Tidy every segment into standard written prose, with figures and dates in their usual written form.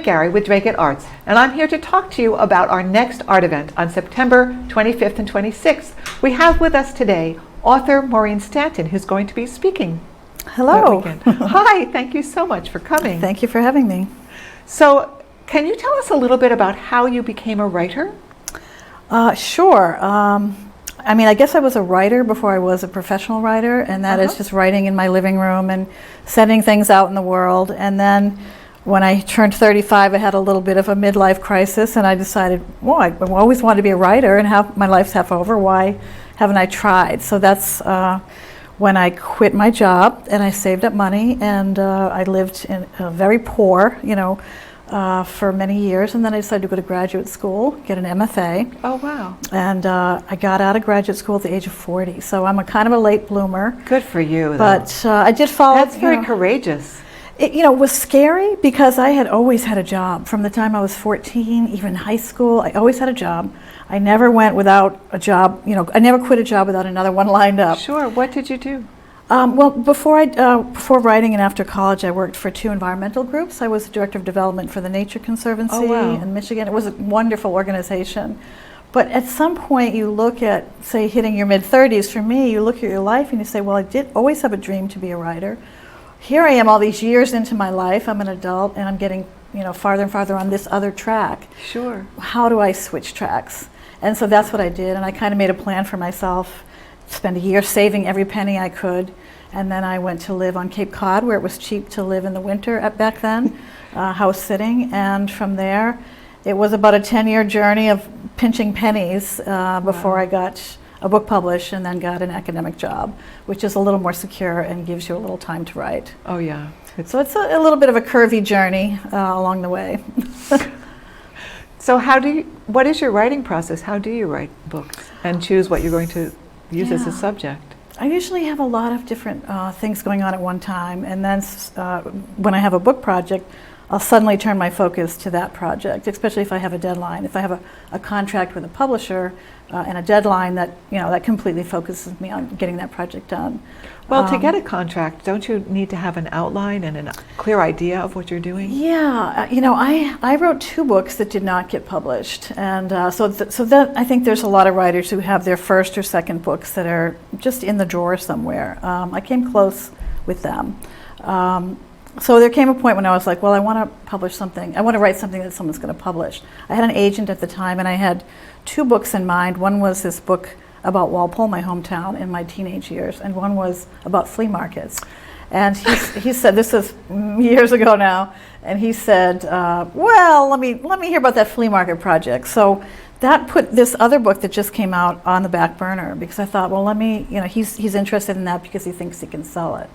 McGarry with Dracut Arts, and I'm here to talk to you about our next art event on September 25th and 26th. We have with us today author Maureen Stanton, who's going to be speaking. Hello. Hi, thank you so much for coming. Thank you for having me. So, can you tell us a little bit about how you became a writer? Sure. I mean, I guess I was a writer before I was a professional writer, and that is just writing in my living room and sending things out in the world. And then when I turned 35, I had a little bit of a midlife crisis, and I decided, well, I always wanted to be a writer, and my life's half over. Why haven't I tried? So that's when I quit my job, and I saved up money, and I lived in very poor, for many years, and then I decided to go to graduate school, get an MFA. Oh, wow. And I got out of graduate school at the age of 40, so I'm a kind of a late bloomer. Good for you, But I did follow. That's very courageous. It was scary because I had always had a job. From the time I was 14, even high school, I always had a job. I never went without a job, I never quit a job without another one lined up. Sure, what did you do? Well, before writing and after college, I worked for 2 environmental groups. I was the director of development for the Nature Conservancy in Michigan. It was a wonderful organization. But at some point, you look at, say, hitting your mid-30s. For me, you look at your life and you say, well, I did always have a dream to be a writer. Here I am all these years into my life. I'm an adult, and I'm getting farther and farther on this other track. Sure. How do I switch tracks? And so that's what I did, and I kind of made a plan for myself. Spent a year saving every penny I could, and then I went to live on Cape Cod, where it was cheap to live in the winter back then, house sitting, and from there it was about a 10-year journey of pinching pennies before I got a book published and then got an academic job, which is a little more secure and gives you a little time to write. Oh, yeah. So it's a little bit of a curvy journey along the way. So what is your writing process? How do you write books and choose what you're going to use as a subject? I usually have a lot of different things going on at one time, and then when I have a book project, I'll suddenly turn my focus to that project, especially if I have a deadline. If I have a contract with a publisher and a deadline, that completely focuses me on getting that project done. Well, to get a contract, don't you need to have an outline and a clear idea of what you're doing? Yeah, I wrote 2 books that did not get published, and so that I think there's a lot of writers who have their first or second books that are just in the drawer somewhere. I came close with them. So there came a point when I was like, well, I want to publish something. I want to write something that someone's going to publish. I had an agent at the time, and I had 2 books in mind. One was this book about Walpole, my hometown, in my teenage years, and one was about flea markets. And he said, this is years ago now, and he said, well, let me hear about that flea market project. So that put this other book that just came out on the back burner, because I thought, well, he's interested in that because he thinks he can sell it.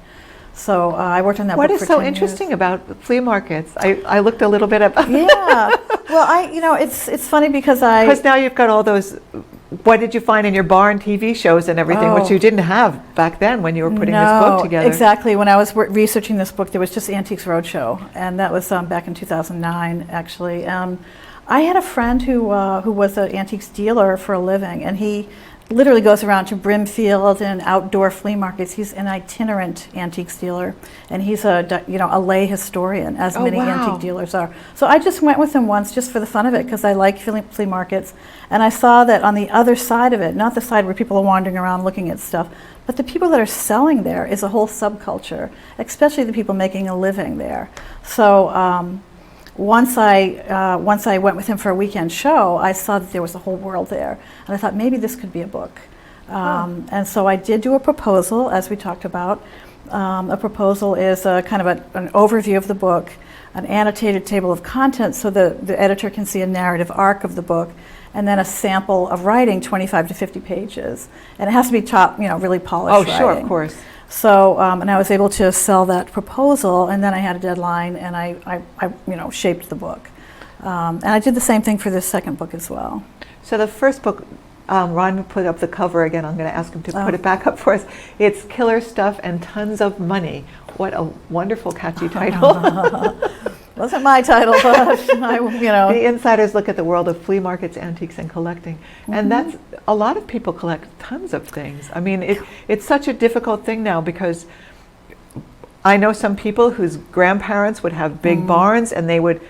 So I worked on that book for 10 years. What is so interesting about flea markets? I looked a little bit about Yeah, well, it's funny because now you've got all those. What did you find in your barn TV shows and everything, which you didn't have back then when you were putting this book together? Exactly. When I was researching this book, there was just Antiques Roadshow, and that was back in 2009, actually. I had a friend who was an antiques dealer for a living, and he literally goes around to Brimfield and outdoor flea markets. He's an itinerant antiques dealer, and he's a lay historian, as many antique dealers are. So I just went with him once just for the fun of it, because I like flea markets, and I saw that on the other side of it, not the side where people are wandering around looking at stuff, but the people that are selling there is a whole subculture, especially the people making a living there. So once I went with him for a weekend show, I saw that there was a whole world there, and I thought maybe this could be a book. And so I did do a proposal, as we talked about. A proposal is kind of an overview of the book, an annotated table of contents so the editor can see a narrative arc of the book, and then a sample of writing, 25 to 50 pages. And it has to be really polished writing. Oh, sure, of course. So, and I was able to sell that proposal, and then I had a deadline, and I shaped the book. And I did the same thing for this second book as well. So the first book, Ron will put up the cover again. I'm going to ask him to put it back up for us. It's Killer Stuff and Tons of Money. What a wonderful, catchy title. Wasn't my title, but The insiders look at the world of flea markets, antiques, and collecting. And that's, a lot of people collect tons of things. I mean, it's such a difficult thing now, because I know some people whose grandparents would have big barns, and they would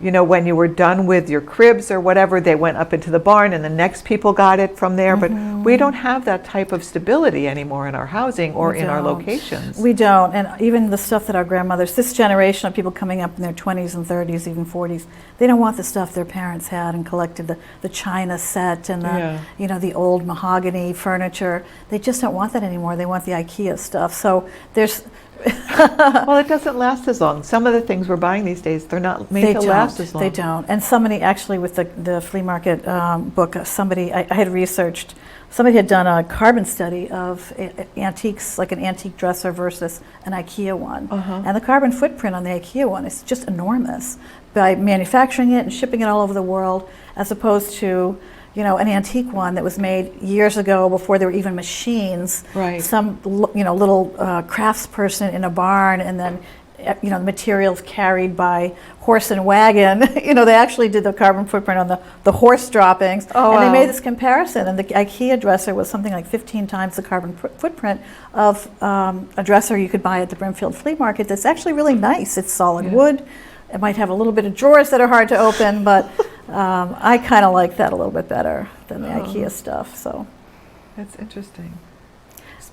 you know, when you were done with your cribs or whatever, they went up into the barn and the next people got it from there. But we don't have that type of stability anymore in our housing or in our locations. We don't. And even the stuff that our grandmothers, this generation of people coming up in their 20s and 30s, even 40s, they don't want the stuff their parents had and collected, the china set and the, you know, the old mahogany furniture. They just don't want that anymore. They want the IKEA stuff. So there's... Well, it doesn't last as long. Some of the things we're buying these days, they're not made to last as long. They don't. And somebody actually with the flea market book, I had researched, somebody had done a carbon study of antiques, like an antique dresser versus an IKEA one. And the carbon footprint on the IKEA one is just enormous by manufacturing it and shipping it all over the world, as opposed to, you know, an antique one that was made years ago before there were even machines. Right. Some, you know, little craftsperson in a barn, and then, you know, the materials carried by horse and wagon. You know, they actually did the carbon footprint on the horse droppings. Oh, and wow. They made this comparison, and the IKEA dresser was something like 15 times the carbon footprint of a dresser you could buy at the Brimfield Flea Market that's actually really nice. It's solid wood. It might have a little bit of drawers that are hard to open, but I kind of like that a little bit better than the IKEA stuff. So that's interesting.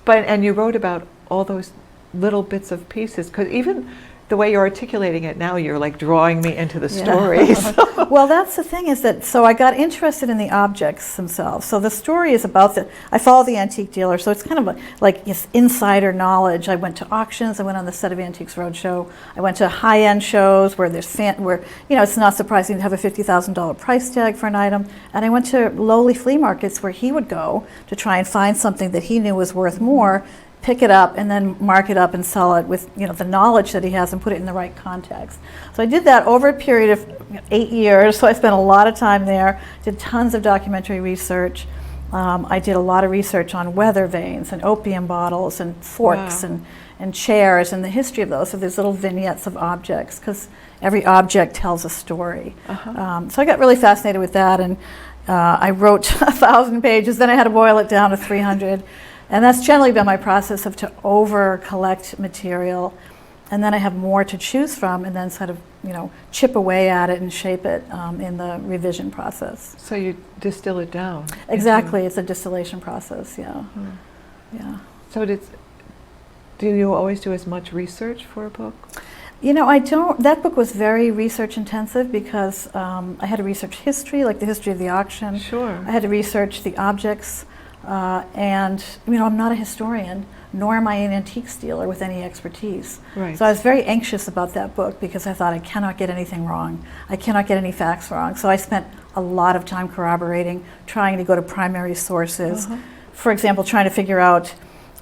But and you wrote about all those little bits of pieces, because even the way you're articulating it now, you're like drawing me into the stories. Well, that's the thing, is that, so I got interested in the objects themselves. So the story is about I follow the antique dealer, so it's kind of like this insider knowledge. I went to auctions, I went on the set of Antiques Roadshow, I went to high-end shows where where, you know, it's not surprising to have a $50,000 price tag for an item, and I went to lowly flea markets where he would go to try and find something that he knew was worth more, pick it up and then mark it up and sell it with, you know, the knowledge that he has and put it in the right context. So I did that over a period of 8 years. So I spent a lot of time there, did tons of documentary research. I did a lot of research on weather vanes and opium bottles and forks and chairs and the history of those. So there's little vignettes of objects, because every object tells a story. So I got really fascinated with that, and I wrote 1,000 pages. Then I had to boil it down to 300. And that's generally been my process, of to over collect material, and then I have more to choose from, and then sort of, you know, chip away at it and shape it in the revision process. So you distill it down. Exactly, it's a distillation process. Yeah. So do you always do as much research for a book? You know, I don't. That book was very research intensive, because I had to research history, like the history of the auction. Sure. I had to research the objects. And, you know, I'm not a historian, nor am I an antiques dealer with any expertise. Right. So I was very anxious about that book, because I thought, I cannot get anything wrong. I cannot get any facts wrong. So I spent a lot of time corroborating, trying to go to primary sources. For example, trying to figure out,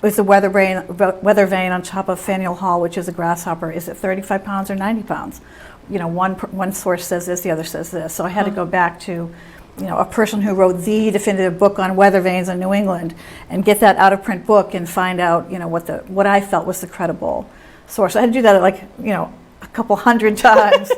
is the weather vane on top of Faneuil Hall, which is a grasshopper, is it 35 pounds or 90 pounds? You know, one source says this, the other says this. So I had to go back to, you know, a person who wrote the definitive book on weather vanes in New England, and get that out of print book and find out, you know, what I felt was the credible source. I had to do that like, you know, a couple hundred times.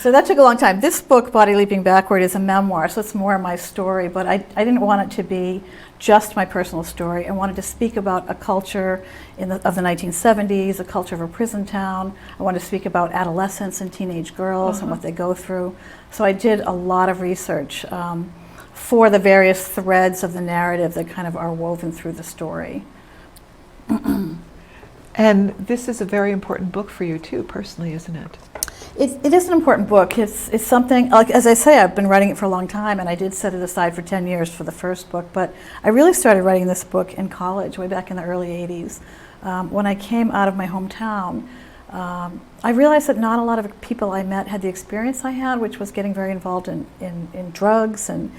So that took a long time. This book, Body Leaping Backward, is a memoir, so it's more my story, but I didn't want it to be just my personal story. I wanted to speak about a culture of the 1970s, a culture of a prison town. I wanted to speak about adolescents and teenage girls and what they go through. So I did a lot of research for the various threads of the narrative that kind of are woven through the story. And this is a very important book for you too, personally, isn't it? It is an important book. It's something, like, as I say, I've been writing it for a long time, and I did set it aside for 10 years for the first book, but I really started writing this book in college, way back in the early 80s. When I came out of my hometown, I realized that not a lot of people I met had the experience I had, which was getting very involved in drugs and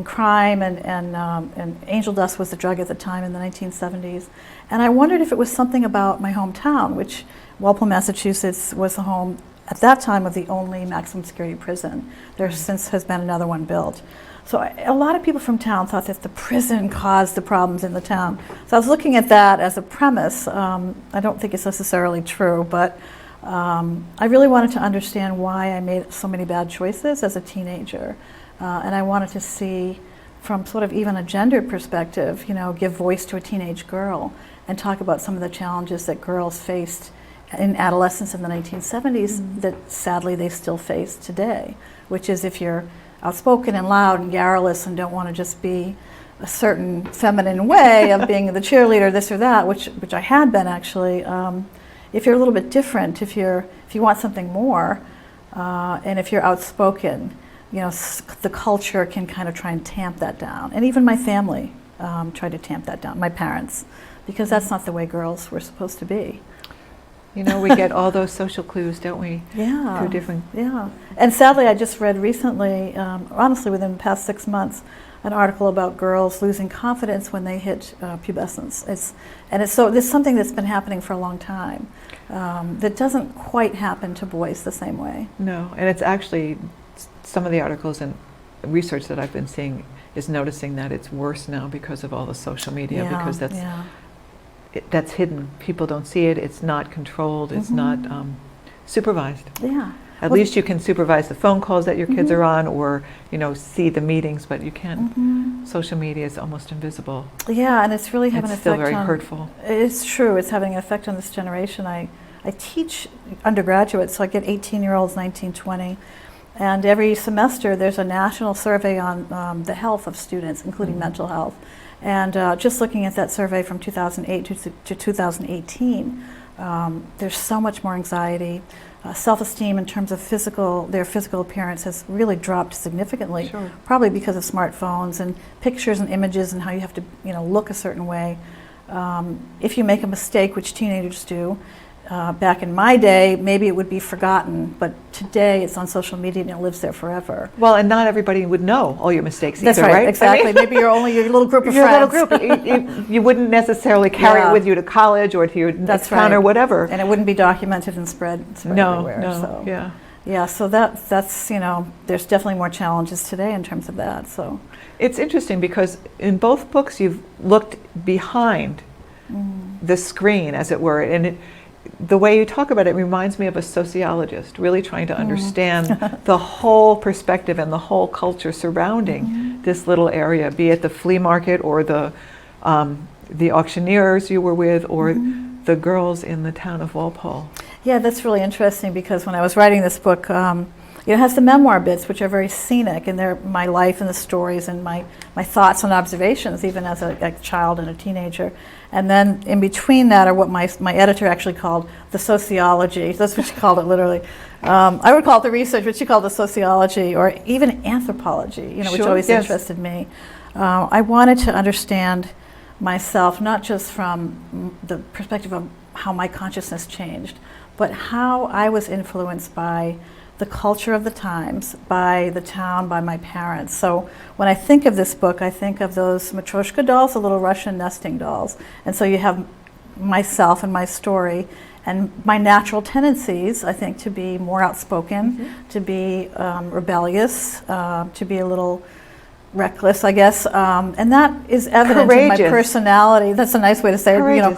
crime, and angel dust was the drug at the time in the 1970s. And I wondered if it was something about my hometown, which Walpole, Massachusetts, was the home at that time of the only maximum security prison. There since has been another one built. So a lot of people from town thought that the prison caused the problems in the town. So I was looking at that as a premise. I don't think it's necessarily true, but I really wanted to understand why I made so many bad choices as a teenager. And I wanted to see, from sort of even a gendered perspective, you know, give voice to a teenage girl and talk about some of the challenges that girls faced in adolescence in the 1970s that sadly they still face today, which is if you're outspoken and loud and garrulous and don't want to just be a certain feminine way of being the cheerleader, this or that, which I had been actually. If you're a little bit different, if you want something more, and if you're outspoken, the culture can kind of try and tamp that down. And even my family tried to tamp that down, my parents, because that's not the way girls were supposed to be. We get all those social clues, don't we? Yeah. Through different. Yeah. And sadly, I just read recently, honestly within the past 6 months, an article about girls losing confidence when they hit pubescence. There's something that's been happening for a long time that doesn't quite happen to boys the same way. No, and it's actually some of the articles and research that I've been seeing is noticing that it's worse now because of all the social media, because that's hidden. People don't see it. It's not controlled. It's not supervised. Yeah. At least you can supervise the phone calls that your kids are on, or see the meetings, but you can't. Social media is almost invisible. Yeah, and it's really having an effect on. It's still very hurtful. It's true. It's having an effect on this generation. I teach undergraduates, so I get 18-year-olds, 19, 20, and every semester there's a national survey on the health of students, including mental health. And just looking at that survey from 2008 to 2018, there's so much more anxiety. Self-esteem in terms of their physical appearance has really dropped significantly, probably because of smartphones and pictures and images and how you have to look a certain way. If you make a mistake, which teenagers do, back in my day, maybe it would be forgotten, but today it's on social media and it lives there forever. Well, and not everybody would know all your mistakes That's either, right? Exactly. Maybe you're only your little group of friends. Your little group. You wouldn't necessarily carry it with you to college or to your next town or whatever. And it wouldn't be documented and spread everywhere. No, yeah. Yeah, so that's, there's definitely more challenges today in terms of that. So it's interesting because in both books you've looked behind the screen, as it were, and the way you talk about it reminds me of a sociologist really trying to understand the whole perspective and the whole culture surrounding this little area, be it the flea market or the auctioneers you were with or the girls in the town of Walpole. Yeah, that's really interesting because when I was writing this book, it has the memoir bits, which are very scenic, and they're my life and the stories and my thoughts and observations, even as a child and a teenager. And then in between that are what my editor actually called the sociology. That's what she called it, literally. I would call it the research, but she called it the sociology, or even anthropology, which always interested me. I wanted to understand myself, not just from the perspective of how my consciousness changed, but how I was influenced by the culture of the times, by the town, by my parents. So when I think of this book, I think of those Matryoshka dolls, the little Russian nesting dolls. And so you have myself and my story and my natural tendencies, I think, to be more outspoken, to be rebellious, to be a little reckless, I guess. And that is evident in my personality. That's a nice way to say it.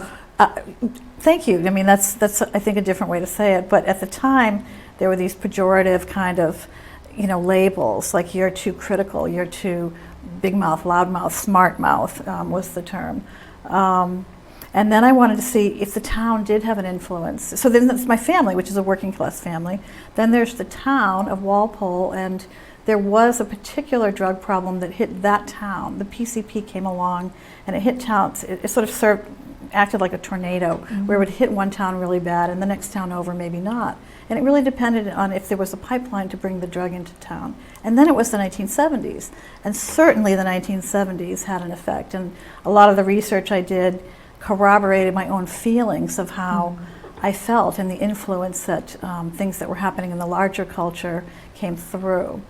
Thank you. I mean, that's I think a different way to say it. But at the time, there were these pejorative kind of, labels, like you're too critical, you're too big mouth, loud mouth, smart mouth was the term. And then I wanted to see if the town did have an influence. So then that's my family, which is a working class family. Then there's the town of Walpole, and there was a particular drug problem that hit that town. The PCP came along and it hit towns. It sort of acted like a tornado, where it would hit one town really bad and the next town over maybe not. And it really depended on if there was a pipeline to bring the drug into town. And then it was the 1970s. And certainly the 1970s had an effect. And a lot of the research I did corroborated my own feelings of how I felt and the influence that things that were happening in the larger culture came through.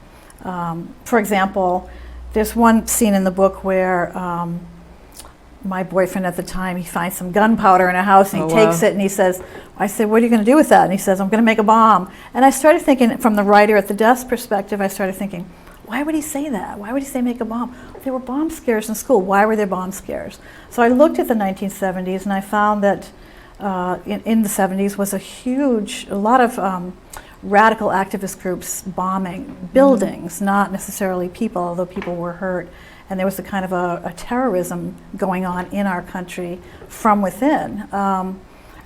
For example, there's one scene in the book where my boyfriend at the time, he finds some gunpowder in a house and he takes it and he says, I said, what are you going to do with that? And he says, I'm going to make a bomb. And I started thinking, from the writer at the desk perspective, I started thinking, why would he say that? Why would he say make a bomb? There were bomb scares in school. Why were there bomb scares? So I looked at the 1970s and I found that in the 70s was a lot of radical activist groups bombing buildings, not necessarily people, although people were hurt. And there was a kind of a terrorism going on in our country from within.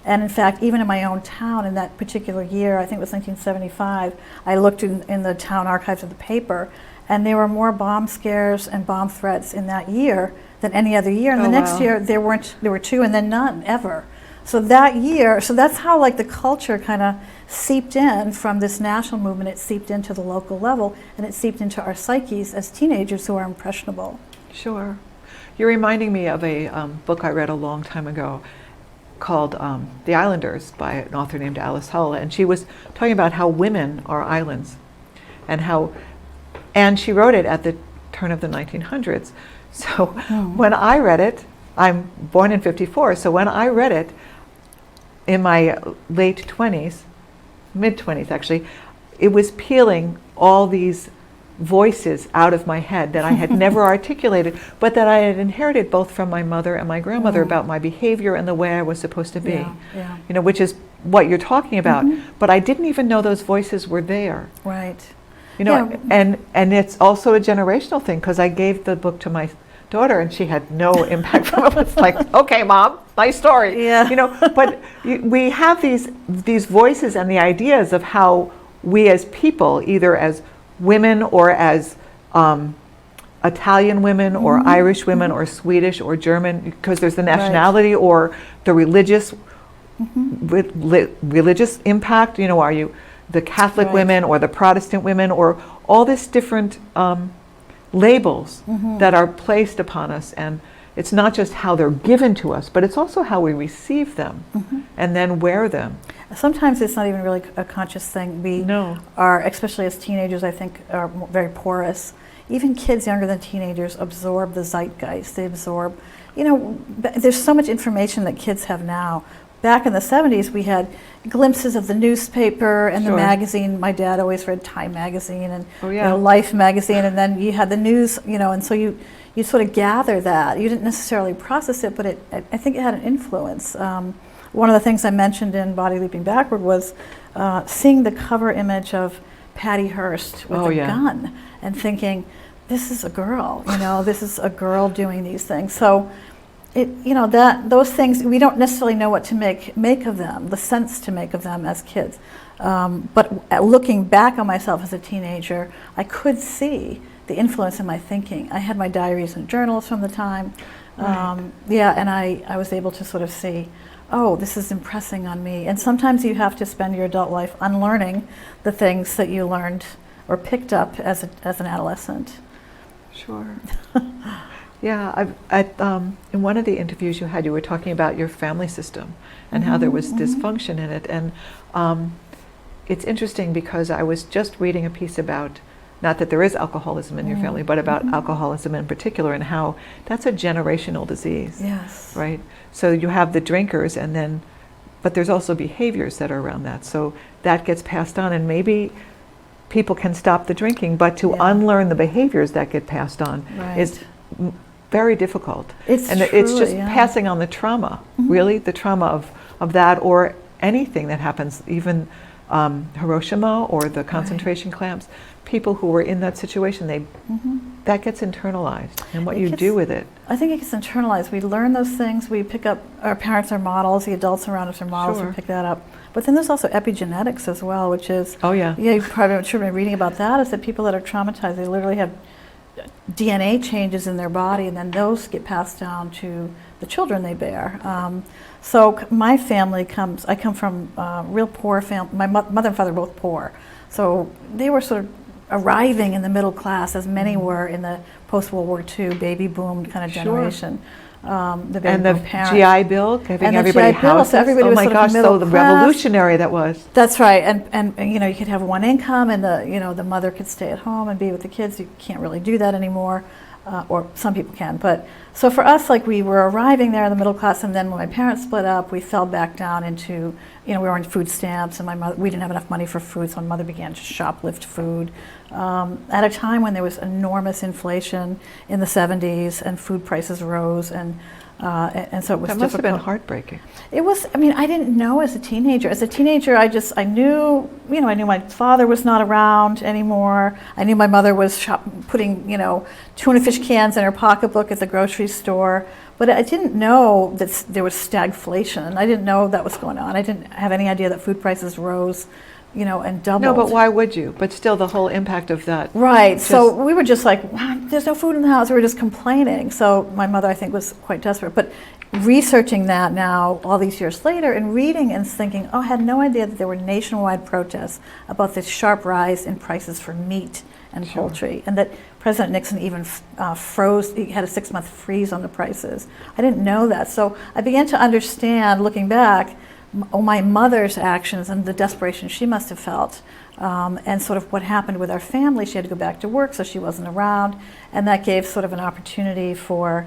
And in fact, even in my own town in that particular year, I think it was 1975, I looked in the town archives of the paper, and there were more bomb scares and bomb threats in that year than any other year. And the next year there were 2 and then none ever. So that year, so that's how like the culture kind of seeped in from this national movement. It seeped into the local level, and it seeped into our psyches as teenagers who are impressionable. Sure. You're reminding me of a book I read a long time ago called The Islanders by an author named Alice Hull, and she was talking about how women are islands, and she wrote it at the turn of the 1900s. So when I read it, I'm born in 54, so when I read it in my late 20s, mid-20s actually, it was peeling all these voices out of my head that I had never articulated, but that I had inherited both from my mother and my grandmother about my behavior and the way I was supposed to be. You know, which is what you're talking about. But I didn't even know those voices were there. Right. You know, and it's also a generational thing, because I gave the book to my daughter and she had no impact from it. It's like, okay, Mom, nice story. You know, but we have these voices and the ideas of how we as people, either as women or as Italian women or Irish women or Swedish or German, because there's the nationality or the religious religious impact. You know, are you the Catholic women or the Protestant women, or all this different labels that are placed upon us. And it's not just how they're given to us, but it's also how we receive them and then wear them. Sometimes it's not even really a conscious thing. We are, especially as teenagers, I think, are very porous. Even kids younger than teenagers absorb the zeitgeist. They absorb, you know, there's so much information that kids have now. Back in the 70s, we had glimpses of the newspaper and the magazine. My dad always read Time magazine and you know, Life magazine, and then you had the news, you know, and so you sort of gather that. You didn't necessarily process it, but I think it had an influence. One of the things I mentioned in Body Leaping Backward was seeing the cover image of Patty Hearst with a gun and thinking, this is a girl, you know, this is a girl doing these things. So, you know, those things, we don't necessarily know what to make of them, the sense to make of them as kids. But looking back on myself as a teenager, I could see the influence in my thinking. I had my diaries and journals from the time. And I was able to sort of see, oh, this is impressing on me. And sometimes you have to spend your adult life unlearning the things that you learned or picked up as an adolescent. Sure. In one of the interviews you had, you were talking about your family system and how there was dysfunction in it. And it's interesting because I was just reading a piece about, not that there is alcoholism in your family, but about alcoholism in particular, and how that's a generational disease. Yes. Right? So you have the drinkers, but there's also behaviors that are around that. So that gets passed on, and maybe people can stop the drinking, but to unlearn the behaviors that get passed on is very difficult. It's just passing on the trauma, really, the trauma of that, or anything that happens, even Hiroshima or the concentration camps. People who were in that situation, that gets internalized, and what you do with it. I think it gets internalized. We learn those things. We pick up, our parents are models, the adults around us are models, we pick that up. But then there's also epigenetics as well, which is, you probably should have been reading about that, is that people that are traumatized, they literally have DNA changes in their body, and then those get passed down to the children they bear. So my family I come from a real poor family. My mother and father were both poor. So they were sort of arriving in the middle class, as many were in the post-World War II baby boom kind of generation. The baby boom parents. GI Bill, giving everybody houses. So everybody was my gosh, so the revolutionary that was. That's right, and you know, you could have one income, and the mother could stay at home and be with the kids. You can't really do that anymore, or some people can. But so for us, like, we were arriving there in the middle class, and then when my parents split up, we fell back down into, we were on food stamps, and we didn't have enough money for food, so my mother began to shoplift food. At a time when there was enormous inflation in the 70s, and food prices rose, and so it was difficult. That must have been heartbreaking. It was. I mean, I didn't know as a teenager. As a teenager, I knew my father was not around anymore. I knew my mother was putting, tuna fish cans in her pocketbook at the grocery store, but I didn't know that there was stagflation. I didn't know that was going on. I didn't have any idea that food prices rose, and doubled. No, but why would you? But still, the whole impact of that. Right. So we were just like, there's no food in the house. We were just complaining. So my mother, I think, was quite desperate. But researching that now, all these years later, and reading and thinking, I had no idea that there were nationwide protests about this sharp rise in prices for meat and poultry, and that President Nixon even froze, he had a 6-month freeze on the prices. I didn't know that. So I began to understand, looking back, my mother's actions and the desperation she must have felt, and sort of what happened with our family. She had to go back to work, so she wasn't around, and that gave sort of an opportunity for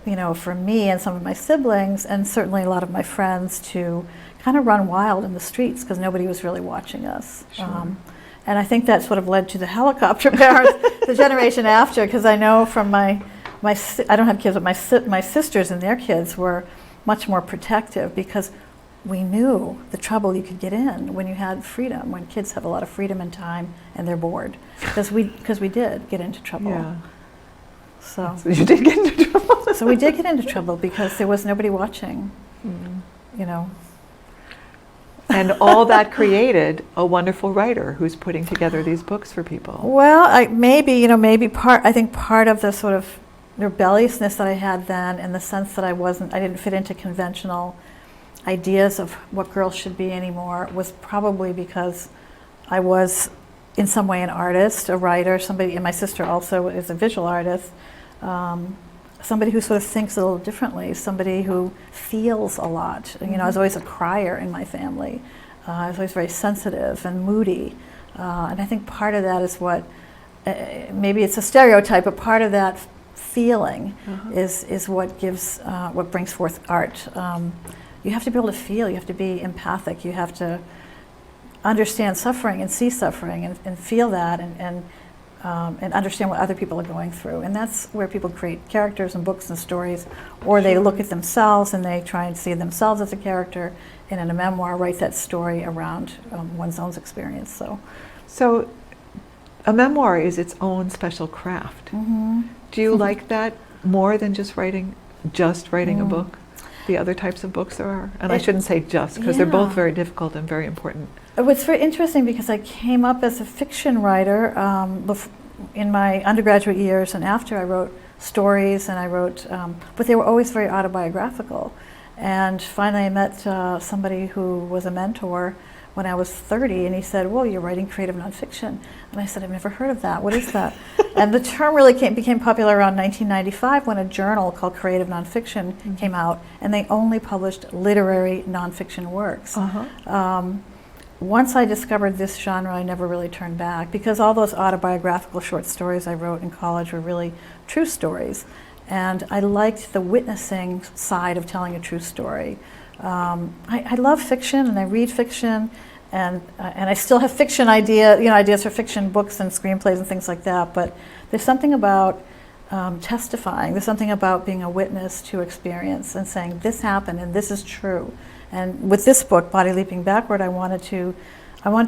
me and some of my siblings, and certainly a lot of my friends, to kind of run wild in the streets because nobody was really watching us. Sure. And I think that sort of led to the helicopter parents, the generation after, because I know from I don't have kids, but my sisters and their kids were much more protective because we knew the trouble you could get in when you had freedom, when kids have a lot of freedom and time and they're bored, because we did get into trouble. Yeah. So you did get into trouble. So we did get into trouble because there was nobody watching, And all that created a wonderful writer who's putting together these books for people. Well, I think part of the sort of rebelliousness that I had then, in the sense that I didn't fit into conventional ideas of what girls should be anymore, was probably because I was in some way an artist, a writer, and my sister also is a visual artist, somebody who sort of thinks a little differently, somebody who feels a lot. I was always a crier in my family. I was always very sensitive and moody. And I think part of that is what, maybe it's a stereotype, but part of that feeling is what gives, what brings forth art. You have to be able to feel, you have to be empathic, you have to understand suffering and see suffering and feel that and understand what other people are going through. And that's where people create characters and books and stories, or they look at themselves and they try and see themselves as a character, and in a memoir write that story around one's own experience. So a memoir is its own special craft. Do you like that more than just writing a book? The other types of books there are? And I shouldn't say just, because they're both very difficult and very important. It's very interesting because I came up as a fiction writer in my undergraduate years, and after I wrote stories and I wrote, but they were always very autobiographical. And finally I met somebody who was a mentor when I was 30, and he said, well, you're writing creative nonfiction. And I said, I've never heard of that. What is that? And the term really became popular around 1995 when a journal called Creative Nonfiction came out, and they only published literary nonfiction works. Once I discovered this genre, I never really turned back, because all those autobiographical short stories I wrote in college were really true stories. And I liked the witnessing side of telling a true story. I love fiction, and I read fiction, and I still have fiction ideas for fiction books and screenplays and things like that. But there's something about testifying. There's something about being a witness to experience and saying this happened and this is true. And with this book, Body Leaping Backward, I wanted to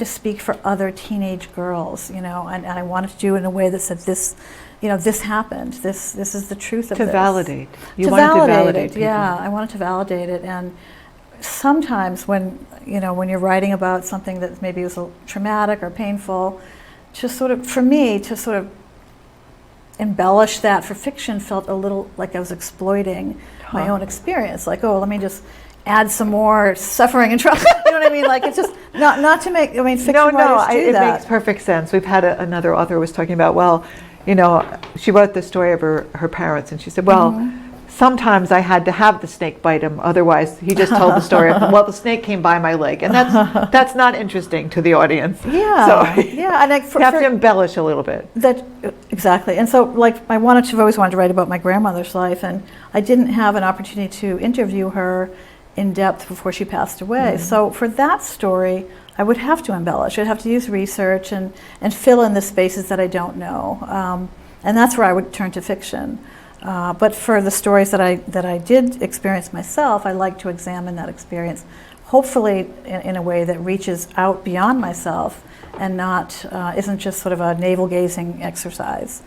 speak for other teenage girls, and I wanted to do it in a way that said this. This happened. This is the truth of this. To validate. You wanted to validate people. Yeah, I wanted to validate it. And sometimes when you're writing about something that maybe was a little traumatic or painful, for me to sort of embellish that for fiction felt a little like I was exploiting my own experience. Like, let me just add some more suffering and trauma. You know what I mean? Like, it's just not to make. Fiction writers do that. It makes perfect sense. We've had another author was talking about, she wrote the story of her parents, and she said, sometimes I had to have the snake bite him, otherwise he just told the story of, the snake came by my leg, and that's not interesting to the audience. Yeah, so yeah, and you have to embellish a little bit. Exactly, and so I've always wanted to write about my grandmother's life, and I didn't have an opportunity to interview her in depth before she passed away. So for that story, I would have to embellish. I'd have to use research and fill in the spaces that I don't know, and that's where I would turn to fiction. But for the stories that I did experience myself, I like to examine that experience hopefully in a way that reaches out beyond myself and not isn't just sort of a navel-gazing exercise.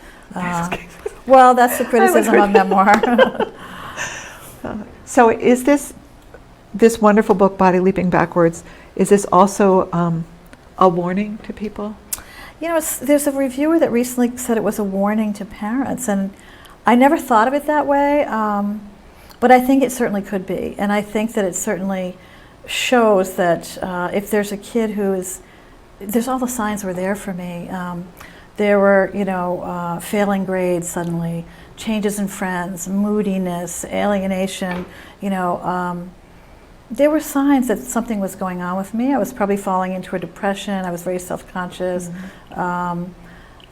Well, that's the criticism of memoir. So is this wonderful book, Body Leaping Backwards, is this also a warning to people? You know, there's a reviewer that recently said it was a warning to parents, and I never thought of it that way, but I think it certainly could be. And I think that it certainly shows that if there's a kid who is, there's all the signs were there for me. There were, you know, failing grades suddenly, changes in friends, moodiness, alienation, you know. There were signs that something was going on with me. I was probably falling into a depression. I was very self-conscious.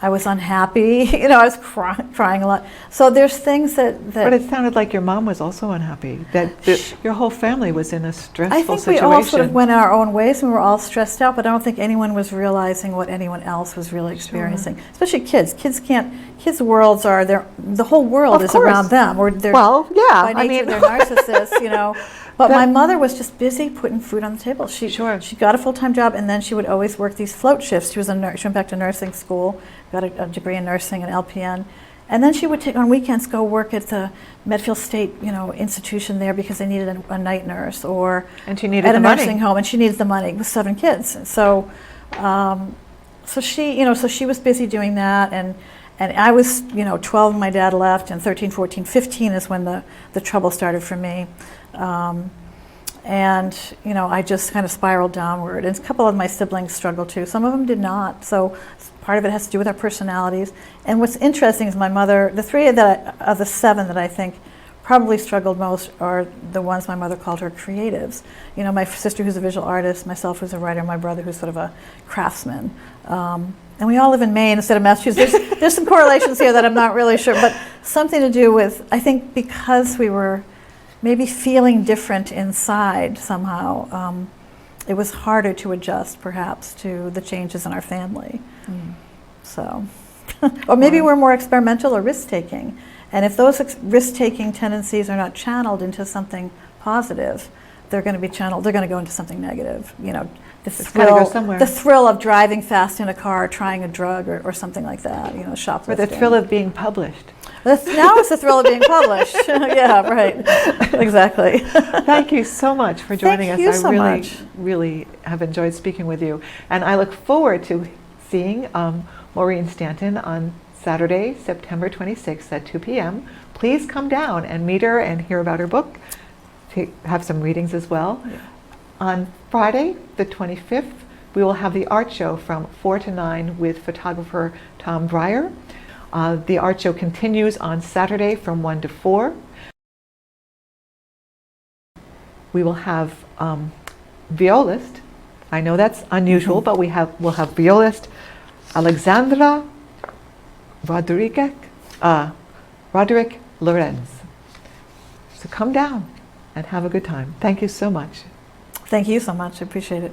I was unhappy. You know, I was crying a lot. So there's things that But it sounded like your mom was also unhappy, that your whole family was in a stressful I think situation. we all sort of went our own ways and we were all stressed out, but I don't think anyone was realizing what anyone else was really experiencing. Sure. Especially kids. Kids' worlds are, the whole world is around them. Or they're, well, yeah. By nature, they're narcissists, you know. But my mother was just busy putting food on the table. She got a full-time job, and then she would always work these float shifts. She was a nurse. She went back to nursing school, got a degree in nursing, an LPN, and then she would take on weekends go work at the Medfield State, you know, institution there because they needed a night nurse, or and she needed at a the money. nursing home, and she needed the money with 7 kids. So, so she, you know, so she was busy doing that, and I was, you know, 12 when my dad left, and 13, 14, 15 is when the trouble started for me. And, you know, I just kind of spiraled downward. And a couple of my siblings struggled too. Some of them did not. So part of it has to do with our personalities. And what's interesting is my mother, the 3 of the 7 that I think probably struggled most are the ones my mother called her creatives. You know, my sister who's a visual artist, myself who's a writer, my brother who's sort of a craftsman. And we all live in Maine instead of Massachusetts. There's some correlations here that I'm not really sure, but something to do with, I think because we were maybe feeling different inside somehow, it was harder to adjust perhaps to the changes in our family. So, or maybe we're more experimental or risk-taking. And if those risk-taking tendencies are not channeled into something positive, they're going to be channeled, they're going to go into something negative. You know, the thrill of driving fast in a car, trying a drug or something like that, you know, shoplifting. Or the thrill of being published. Now it's the thrill of being published. Yeah, right. Exactly. Thank you so much for joining us. Thank you so much. Really have enjoyed speaking with you. And I look forward to seeing Maureen Stanton on Saturday, September 26th at 2 p.m. Please come down and meet her and hear about her book. Have some readings as well. Yeah. On Friday, the 25th, we will have the art show from 4 to 9 with photographer Tom Breyer. The art show continues on Saturday from 1 to 4. We will have violist. I know that's unusual, but we'll have violist Alexandra Roderick Lorenz. So come down and have a good time. Thank you so much. Thank you so much. I appreciate it.